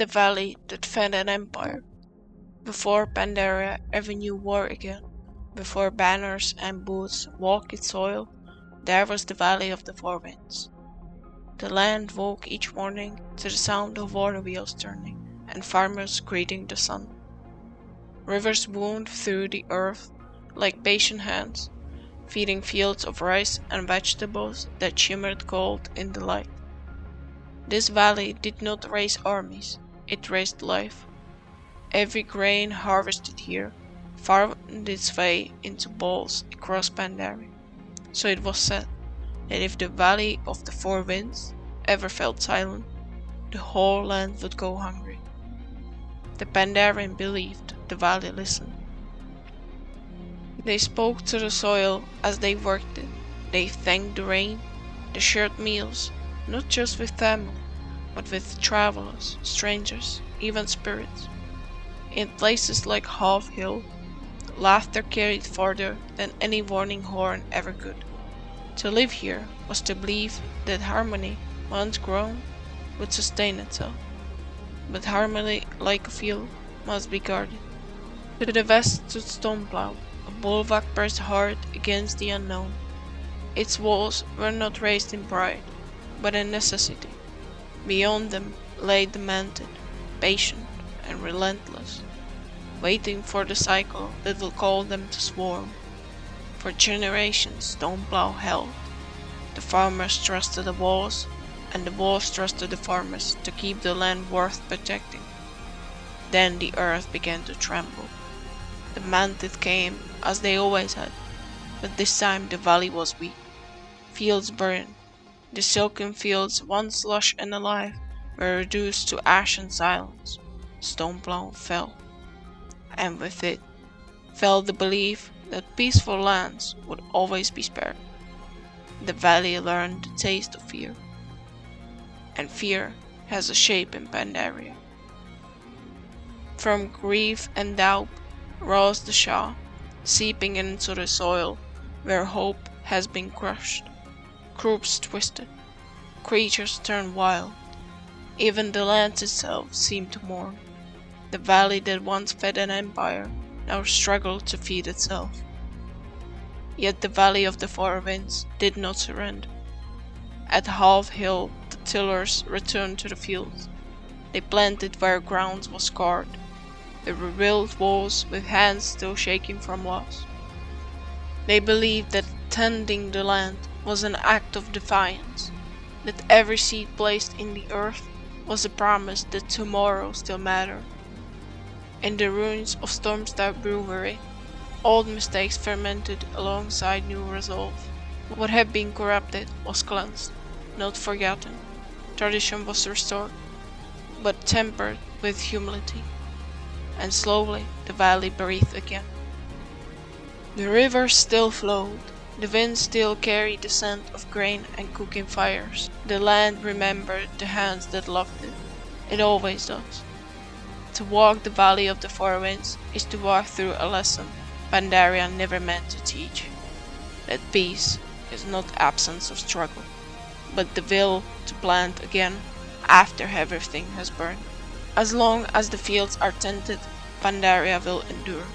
the valley that fed an empire. Before Pandaria ever knew war again, before banners and boots walked its soil, there was the Valley of the Four Winds. The land woke each morning to the sound of water wheels turning and farmers greeting the sun. Rivers wound through the earth like patient hands, feeding fields of rice and vegetables that shimmered gold in the light. This valley did not raise armies, it raised life. Every grain harvested here found its way into bowls across Pandaria. So it was said that if the Valley of the Four Winds ever felt silent, the whole land would go hungry. The Pandarian believed the valley listened. They spoke to the soil as they worked it. They thanked the rain. They shared meals, not just with family, but with travelers, strangers, even spirits. In places like Half Hill, laughter carried farther than any warning horn ever could. To live here was to believe that harmony, once grown, would sustain itself. But harmony, like a field, must be guarded. To the west stood Stoneplough, a bulwark pressed hard against the unknown. Its walls were not raised in pride, but in necessity. Beyond them lay the Manted, patient and relentless, waiting for the cycle that will call them to swarm. For generations Stoneplough held. The farmers trusted the walls, and the walls trusted the farmers to keep the land worth protecting. Then the earth began to tremble. The Manted came as they always had, but this time the valley was weak. Fields burned. The silken fields, once lush and alive, were reduced to ash and silence. Stoneplough fell. And with it fell the belief that peaceful lands would always be spared. The valley learned the taste of fear. And fear has a shape in Pandaria. From grief and doubt rose the Shah, seeping into the soil where hope has been crushed. Groups twisted, creatures turned wild. Even the land itself seemed to mourn. The valley that once fed an empire now struggled to feed itself. Yet the Valley of the Four Winds did not surrender. At Half Hill the tillers returned to the fields. They planted where ground was scarred. They rebuilt walls with hands still shaking from loss. They believed that tending the land was an act of defiance, that every seed placed in the earth was a promise that tomorrow still mattered. In the ruins of Stormstar Brewery, old mistakes fermented alongside new resolve. What had been corrupted was cleansed, not forgotten. Tradition was restored, but tempered with humility. And slowly the valley breathed again. The river still flowed. The wind still carried the scent of grain and cooking fires. The land remembered the hands that loved it. It always does. To walk the Valley of the Four Winds is to walk through a lesson Pandaria never meant to teach. That peace is not absence of struggle, but the will to plant again after everything has burned. As long as the fields are tended, Pandaria will endure.